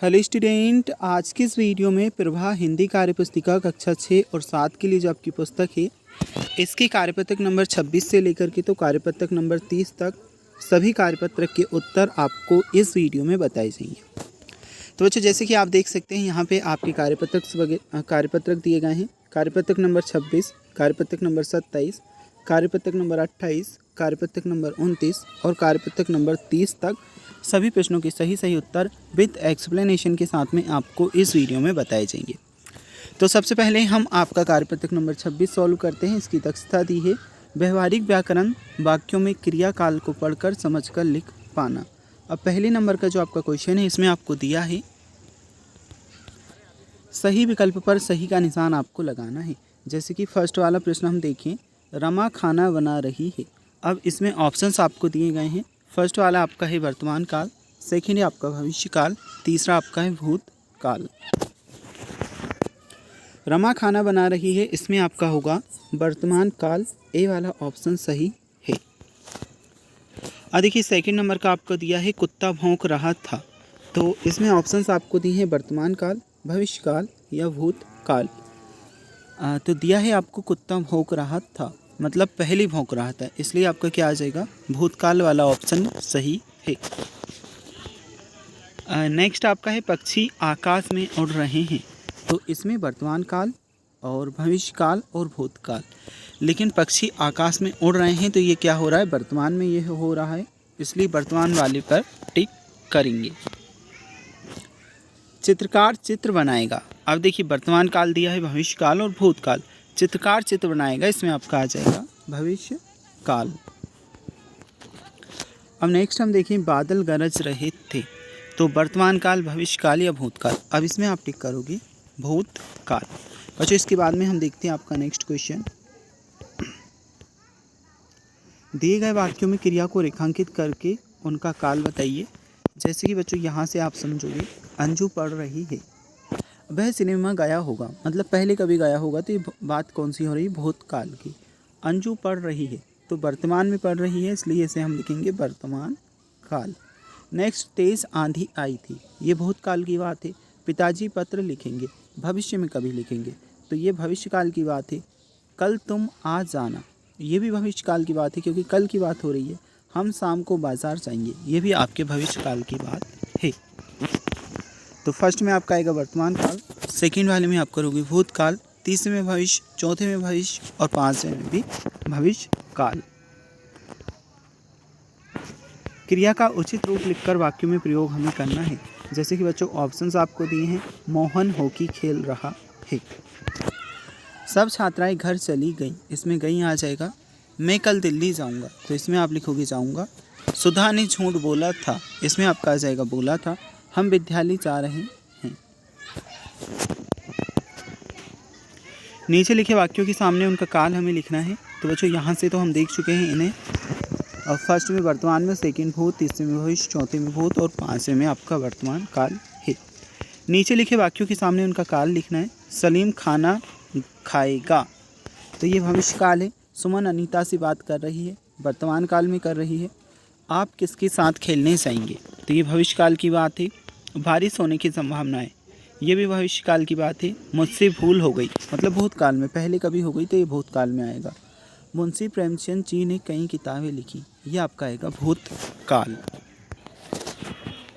Hello student, आज की इस वीडियो में प्रभा हिंदी कार्यपुस्तिका कक्षा 6 और 7 के लिए जो आपकी पुस्तक है इसकी कार्यपत्रक नंबर 26 से लेकर के तो कार्यपत्रक नंबर 30 तक सभी कार्यपत्रक के उत्तर आपको इस वीडियो में बताए जाएंगे। तो बच्चों, जैसे कि आप देख सकते हैं यहाँ पे आपके कार्यपत्रक दिए गए हैं। कार्यपत्रक नंबर 26, कार्यपत्रक नंबर 27, कार्यपत्रक नंबर 28, कार्यपत्रक नंबर 29 और कार्यपत्रक नंबर 30 तक सभी प्रश्नों के सही उत्तर विद एक्सप्लेनेशन के साथ में आपको इस वीडियो में बताए जाएंगे। तो सबसे पहले हम आपका कार्यपत्रक नंबर 26 सॉल्व करते हैं। इसकी दक्षता दी है व्यवहारिक व्याकरण, वाक्यों में क्रिया काल को पढ़कर समझकर लिख पाना। अब पहले नंबर का जो आपका क्वेश्चन है इसमें आपको दिया है सही विकल्प पर सही का निशान आपको लगाना है। जैसे कि फर्स्ट वाला प्रश्न हम देखें, रमा खाना बना रही है। अब इसमें ऑप्शंस आपको दिए गए हैं। फर्स्ट वाला आपका है वर्तमान काल, सेकेंड है आपका भविष्य काल, तीसरा आपका है भूत काल। रमा खाना बना रही है, इसमें आपका होगा वर्तमान काल, ए वाला ऑप्शन सही है। अब देखिए सेकेंड नंबर का आपको दिया है कुत्ता भौंक रहा था, तो इसमें ऑप्शंस आपको दिए हैं वर्तमान काल, भविष्य काल या भूत काल। तो दिया है आपको कुत्ता भौंक रहा था, मतलब पहले भौंक रहा था, इसलिए आपका क्या आ जाएगा, भूतकाल वाला ऑप्शन सही है। नेक्स्ट आपका है पक्षी आकाश में उड़ रहे हैं, तो इसमें वर्तमान काल और भविष्य काल और भूतकाल। लेकिन पक्षी आकाश में उड़ रहे हैं तो ये क्या हो रहा है, वर्तमान में ये हो रहा है, इसलिए वर्तमान वाले पर टिक करेंगे। चित्रकार चित्र बनाएगा। अब देखिए वर्तमान काल दिया है, भविष्य काल और भूतकाल। चित्रकार चित्र बनाएगा, इसमें आपका आ जाएगा भविष्य काल। अब नेक्स्ट हम देखें बादल गरज रहे थे, तो वर्तमान काल, भविष्य काल या भूतकाल। अब इसमें आप टिक करोगे भूतकाल। बच्चों इसके बाद में हम देखते हैं आपका नेक्स्ट क्वेश्चन। दिए गए वाक्यों में क्रिया को रेखांकित करके उनका काल बताइए। जैसे कि बच्चों यहाँ से आप समझोगे अंजू पढ़ रही है, वह सिनेमा गया होगा, मतलब पहले कभी गया होगा, तो ये बात कौन सी हो रही है, भूतकाल की। अंजू पढ़ रही है तो वर्तमान में पढ़ रही है, इसलिए इसे हम लिखेंगे वर्तमान काल। नेक्स्ट तेज आंधी आई थी, ये भूतकाल की बात है। पिताजी पत्र लिखेंगे, भविष्य में कभी लिखेंगे, तो ये भविष्य काल की बात है। कल तुम आ जाना, ये भी भविष्य काल की बात है क्योंकि कल की बात हो रही है। हम शाम को बाजार जाएंगे, ये भी आपके भविष्य काल की बात है। तो फर्स्ट में आपका आएगा वर्तमान काल, सेकंड वाले में आप करोगे भूतकाल, तीसरे में भविष्य, चौथे में भविष्य और पांचवें में भी भविष्य काल। क्रिया का उचित रूप लिखकर वाक्यों में प्रयोग हमें करना है। जैसे कि बच्चों ऑप्शंस आपको दिए हैं, मोहन हॉकी खेल रहा है। सब छात्राएं घर चली गईं, इसमें गई आ जाएगा। मैं कल दिल्ली जाऊंगा, तो इसमें आप लिखोगे जाऊंगा। सुधा ने झूठ बोला था, इसमें आपका आ जाएगा बोला था। हम विद्यालय जा रहे हैं। नीचे लिखे वाक्यों के सामने उनका काल हमें लिखना है। तो बच्चों यहाँ से तो हम देख चुके हैं इन्हें। और फर्स्ट में वर्तमान में, सेकंड भूत, तीसरे में भविष्य, चौथे में भूत और पांचवें में आपका वर्तमान काल है। नीचे लिखे वाक्यों के सामने उनका काल लिखना है। सलीम खाना खाएगा, तो ये भविष्य काल है। सुमन अनीता से बात कर रही है, वर्तमान काल में कर रही है। आप किसके साथ खेलने जाएंगे, तो ये भविष्य काल की बात है। बारिश होने की संभावना है, ये भी भविष्य काल की बात है। मुझसे भूल हो गई, मतलब भूतकाल में, पहले कभी हो गई तो ये भूतकाल में आएगा। मुंशी प्रेमचंद जी ने कई किताबें लिखी, ये आपका आएगा भूतकाल।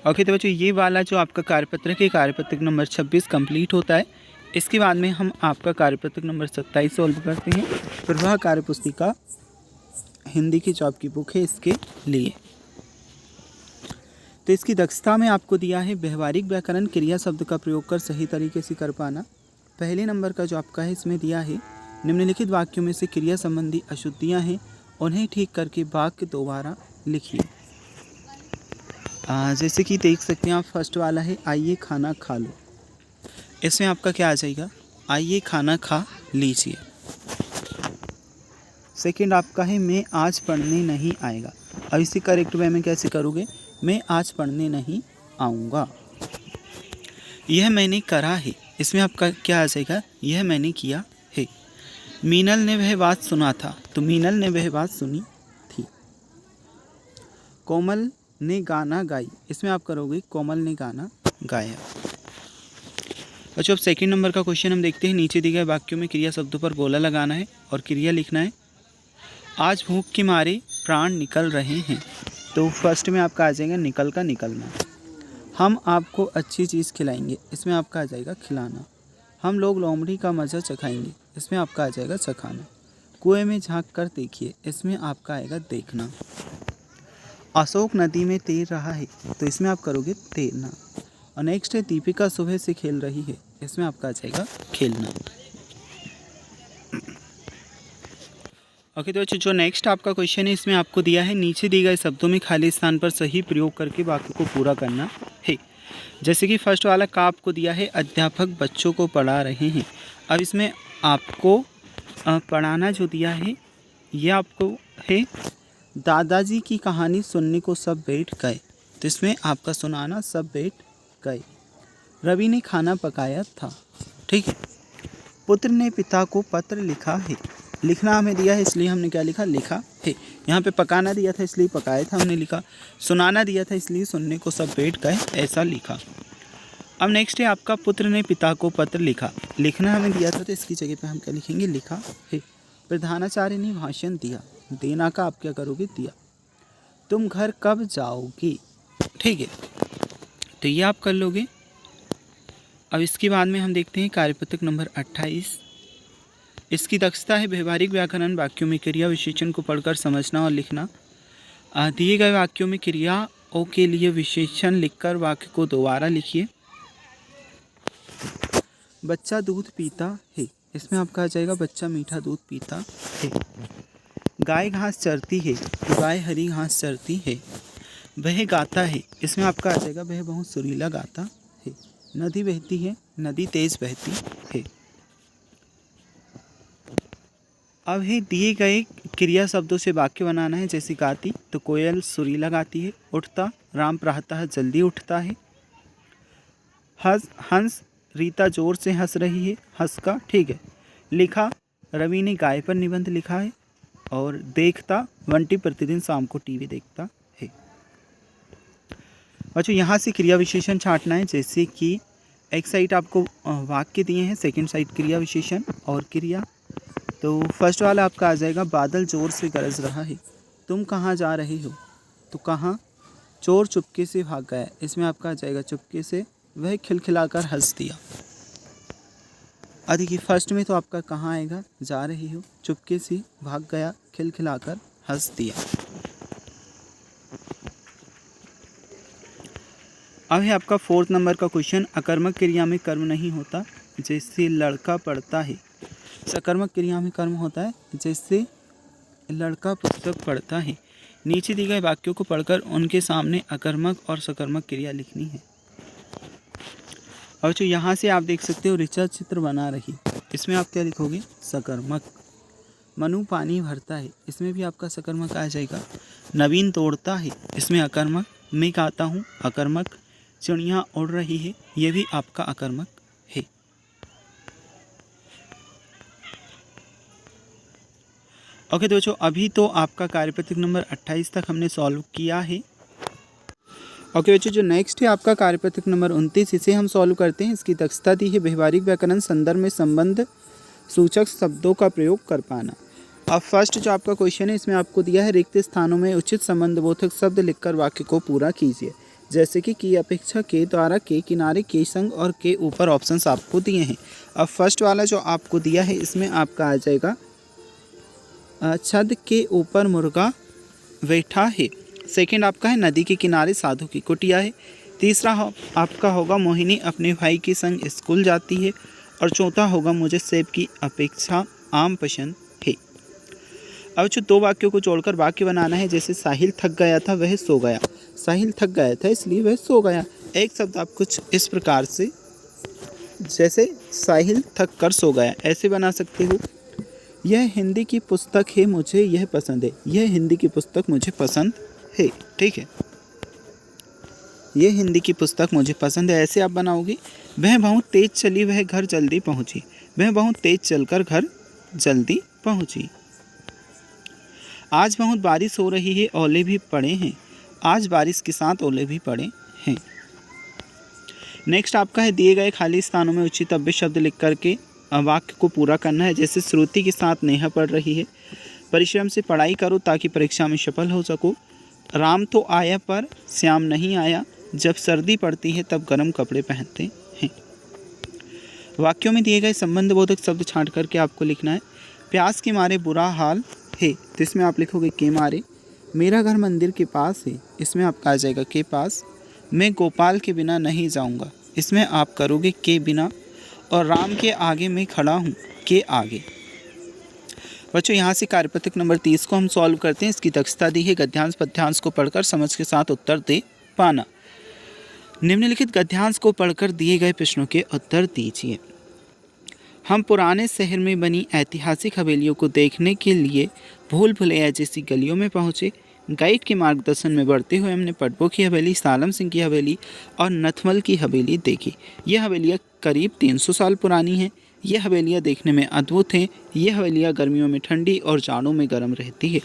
ओके, तो बच्चों ये वाला जो आपका कार्यपत्रक है, कार्यपत्रक नंबर 26 कंप्लीट होता है। इसके बाद में हम आपका कार्यपत्रक नंबर 27 सॉल्व करते हैं। प्रभा कार्यपुस्तिका हिंदी की जो आपकी बुक है इसके लिए। तो इसकी दक्षता में आपको दिया है व्यवहारिक व्याकरण, क्रिया शब्द का प्रयोग कर सही तरीके से कर पाना। पहले नंबर का जो आपका है इसमें दिया है निम्नलिखित वाक्यों में से क्रिया संबंधी अशुद्धियां हैं, उन्हें ठीक करके वाक्य दोबारा लिखिए। जैसे कि देख सकते हैं आप, फर्स्ट वाला है आइए खाना खा लो, इसमें आपका क्या आ जाएगा, आइए खाना खा लीजिए। सेकंड आपका है मैं आज पढ़ने नहीं आएगा। अब इसे करेक्ट वे में कैसे करोगे, मैं आज पढ़ने नहीं आऊँगा। यह मैंने करा है, इसमें आपका क्या आ जाएगा, यह मैंने किया है। मीनल ने वह बात सुना था, तो मीनल ने वह बात सुनी थी। कोमल ने गाना गाई, इसमें आप करोगे कोमल ने गाना गाया। अच्छा, अब सेकंड नंबर का क्वेश्चन हम देखते हैं। नीचे दिए गए वाक्यों में क्रिया शब्दों पर गोला लगाना है और क्रिया लिखना है। आज भूख के मारे प्राण निकल रहे हैं। तो फर्स्ट में आपका आ जाएगा निकल का निकलना। हम आपको अच्छी चीज़ खिलाएंगे, इसमें आपका आ जाएगा खिलाना। हम लोग लोमड़ी का मज़ा चखाएंगे, इसमें आपका आ जाएगा चखाना। कुएं में झांक कर देखिए, इसमें आपका आएगा देखना। अशोक नदी में तैर रहा है, तो इसमें आप करोगे तैरना। और नेक्स्ट है दीपिका सुबह से खेल रही है, इसमें आपका आ जाएगा खेलना। ओके, तो जो नेक्स्ट आपका क्वेश्चन है इसमें आपको दिया है नीचे दिए गए शब्दों में खाली स्थान पर सही प्रयोग करके वाक्य को पूरा करना है। जैसे कि फर्स्ट वाला का आपको दिया है अध्यापक बच्चों को पढ़ा रहे हैं। अब इसमें आपको पढ़ाना जो दिया है ये आपको है दादाजी की कहानी सुनने को सब बैठ गए, तो इसमें आपका सुनाना सब बैठ गए। रवि ने खाना पकाया था, ठीक है। पुत्र ने पिता को पत्र लिखा है, लिखना हमें दिया है इसलिए हमने क्या लिखा, लिखा है। यहाँ पे पकाना दिया था इसलिए पकाया था हमने लिखा। सुनाना दिया था इसलिए सुनने को सब बैठ गए ऐसा लिखा। अब नेक्स्ट है आपका पुत्र ने पिता को पत्र लिखा। लिखना हमें दिया था तो इसकी जगह पे हम क्या लिखेंगे, लिखा है। प्रधानाचार्य ने भाषण दिया, देना का आप क्या करोगे, दिया। तुम घर कब जाओगे, ठीक है, तो ये आप कर लोगे। अब इसके बाद में हम देखते हैं कार्यपत्रक नंबर 28। इसकी दक्षता है व्यवहारिक व्याकरण, वाक्यों में क्रिया विशेषण को पढ़कर समझना और लिखना। दिए गए वाक्यों में क्रियाओं के लिए विशेषण लिखकर वाक्य को दोबारा लिखिए। बच्चा दूध पीता है, इसमें आपका आ जाएगा बच्चा मीठा दूध पीता है। गाय घास चरती है, गाय हरी घास चरती है। वह गाता है, इसमें आपका आ जाएगा वह बहुत सुरीला गाता है। नदी बहती है, नदी तेज बहती है। अब है दिए गए क्रिया शब्दों से वाक्य बनाना है। जैसे गाती, तो कोयल सुरीला गाती है। उठता, राम प्रातः जल्दी उठता है। हंस, रीता जोर से हंस रही है, हंस का, ठीक है। लिखा, रवि ने गाय पर निबंध लिखा है। और देखता, बंटी प्रतिदिन शाम को टीवी देखता है। अच्छा, यहाँ से क्रिया विशेषण छांटना है। जैसे कि एक साइड आपको वाक्य दिए हैं, सेकंड साइड क्रिया विशेषण और क्रिया। तो फर्स्ट वाला आपका आ जाएगा बादल जोर से गरज रहा है। तुम कहाँ जा रहे हो, तो कहाँ। चोर चुपके से भाग गया, इसमें आपका आ जाएगा चुपके से। वह खिलखिलाकर हंस दिया। देखिए फर्स्ट में तो आपका कहाँ आएगा, जा रही हो, चुपके से भाग गया, खिलखिलाकर हंस दिया। अब है आपका फोर्थ नंबर का क्वेश्चन। अकर्मक क्रिया में कर्म नहीं होता, जैसे लड़का पढ़ता है। सकर्मक क्रिया में कर्म होता है, जैसे लड़का पुस्तक पढ़ता है। नीचे दिए गए वाक्यों को पढ़कर उनके सामने अकर्मक और सकर्मक क्रिया लिखनी है। और जो यहाँ से आप देख सकते हो ऋचा चित्र बना रही, इसमें आप क्या लिखोगे, सकर्मक। मनु पानी भरता है, इसमें भी आपका सकर्मक आ जाएगा। नवीन तोड़ता है, इसमें अकर्मक। मैं गाता हूँ, अकर्मक। चिड़िया उड़ रही है, ये भी आपका अकर्मक है। ओके दोस्तों, अभी तो आपका कार्यपत्रक नंबर 28 तक हमने सॉल्व किया है। ओके बच्चों, जो नेक्स्ट है आपका कार्यपत्रक नंबर 29, इसे हम सॉल्व करते हैं। इसकी दक्षता दी है व्यवहारिक व्याकरण, संदर्भ में संबंध सूचक शब्दों का प्रयोग कर पाना। अब फर्स्ट जो आपका क्वेश्चन है इसमें आपको दिया है रिक्त स्थानों में उचित संबंधबोधक शब्द लिखकर वाक्य को पूरा कीजिए। जैसे कि की अपेक्षा, के द्वारा, के किनारे, के संग और के ऊपर ऑप्शंस आपको दिए हैं। अब फर्स्ट वाला जो आपको दिया है इसमें आपका आ जाएगा छत के ऊपर मुर्गा बैठा है। सेकंड आपका है नदी के किनारे साधु की कुटिया है। तीसरा आपका होगा मोहिनी अपने भाई के संग स्कूल जाती है। और चौथा होगा मुझे सेब की अपेक्षा आम पसंद है। अब जो दो वाक्यों को जोड़कर वाक्य बनाना है। जैसे साहिल थक गया था, वह सो गया। साहिल थक गया था इसलिए वह सो गया। एक शब्द आप कुछ इस प्रकार से, जैसे साहिल थक कर सो गया, ऐसे बना सकते हो। यह हिंदी की पुस्तक है, मुझे यह पसंद है। यह हिंदी की पुस्तक मुझे पसंद है, ठीक है। यह हिंदी की पुस्तक मुझे पसंद है, ऐसे आप बनाओगे। वह बहुत तेज चली, वह घर जल्दी पहुंची। वह बहुत तेज चलकर घर जल्दी पहुंची। आज बहुत बारिश हो रही है, ओले भी पड़े हैं। आज बारिश के साथ ओले भी पड़े हैं। नेक्स्ट आपका है दिए गए खाली स्थानों में उचित शब्द लिख करके वाक्य को पूरा करना है। जैसे श्रुति के साथ नेहा पढ़ रही है, परिश्रम से पढ़ाई करो ताकि परीक्षा में सफल हो सको, राम तो आया पर श्याम नहीं आया, जब सर्दी पड़ती है तब गर्म कपड़े पहनते हैं। वाक्यों में दिए गए संबंधबोधक शब्द छांट करके आपको लिखना है। प्यास के मारे बुरा हाल है, तो इसमें आप लिखोगे के मारे। मेरा घर मंदिर के पास है, इसमें आपका आ जाएगा के पास। मैं गोपाल के बिना नहीं जाऊंगा, इसमें आप करोगे के बिना। और राम के आगे मैं खड़ा हूँ, के आगे। बच्चों यहाँ से कार्यपत्रक नंबर 30 को हम सॉल्व करते हैं। इसकी दक्षता दी है गद्यांश पद्यांश को पढ़कर समझ के साथ उत्तर दे पाना। निम्नलिखित गद्यांश को पढ़कर दिए गए प्रश्नों के उत्तर दीजिए। हम पुराने शहर में बनी ऐतिहासिक हवेलियों को देखने के लिए भूल भुलैया जैसी गलियों में पहुँचे। गाइड के मार्गदर्शन में बढ़ते हुए हमने पटबो की हवेली, सालम सिंह की हवेली और नथमल की हवेली देखी। ये हवेलियाँ करीब 300 साल पुरानी हैं। ये हवेलियाँ देखने में अद्भुत हैं। ये हवेलियाँ गर्मियों में ठंडी और जाड़ों में गर्म रहती है।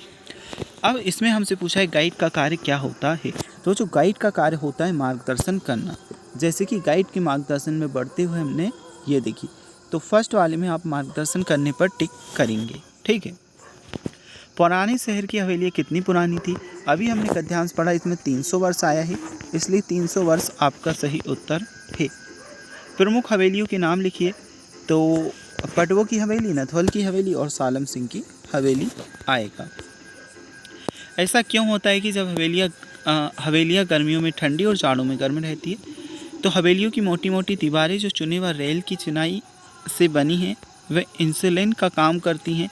अब इसमें हमसे पूछा है गाइड का कार्य क्या होता है। तो जो गाइड का कार्य होता है मार्गदर्शन करना। जैसे कि गाइड के मार्गदर्शन में बढ़ते हुए हमने ये देखी, तो फर्स्ट वाले में आप मार्गदर्शन करने पर टिक करेंगे। ठीक है। पुराने शहर की हवेलियाँ कितनी पुरानी थी, अभी हमने गद्यांश पढ़ा, इसमें 300 वर्ष आया है, इसलिए 300 वर्ष आपका सही उत्तर है। प्रमुख हवेलियों के नाम लिखिए, तो पटवो की हवेली, नथवल की हवेली और सालम सिंह की हवेली आएगा। ऐसा क्यों होता है कि जब हवेलियाँ गर्मियों में ठंडी और जाड़ों में गर्म रहती है, तो हवेलियों की मोटी मोटी दीवारें जो चुने हुए रेल की चिनाई से बनी हैं वे इंसुलेशन का काम करती हैं,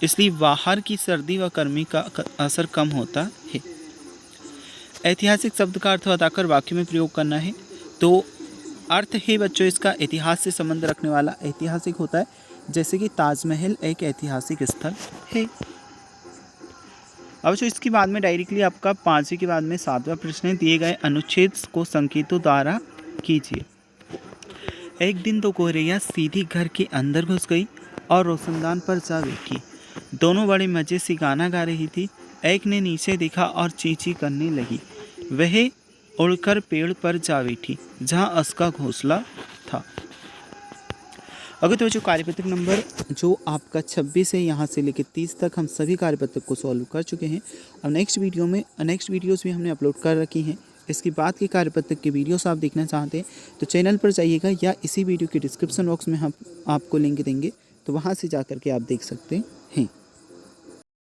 इसलिए बाहर की सर्दी व गर्मी का असर कम होता है। ऐतिहासिक शब्द का अर्थ बताकर वाक्य में प्रयोग करना है। तो अर्थ है बच्चों इसका इतिहास से संबंध रखने वाला ऐतिहासिक होता है। जैसे कि ताजमहल एक ऐतिहासिक स्थल है। अब जो इसके बाद में डायरेक्टली आपका 5वीं के बाद में 7वां प्रश्न दिए गए अनुच्छेद को संकेतों द्वारा कीजिए। एक दिन तो गोरैया सीधी घर के अंदर घुस गई और रोशनदान पर जा बैठी। दोनों बड़े मज़े से गाना गा रही थी। एक ने नीचे देखा और चींची करने लगी। वह उड़कर पेड़ पर जा बैठी जहाँ उसका घोंसला था। अगर तो जो कार्यपत्रक नंबर जो आपका 26 है यहाँ से लेकर 30 तक हम सभी कार्यपत्रक को सॉल्व कर चुके हैं। अब नेक्स्ट वीडियोस भी हमने अपलोड कर रखी हैं। इसके बाद के कार्यपत्रक के वीडियोस आप देखना चाहते हैं तो चैनल पर जाइएगा या इसी वीडियो के डिस्क्रिप्शन बॉक्स में हम आपको लिंक देंगे, तो वहाँ से जा कर के आप देख सकते हैं।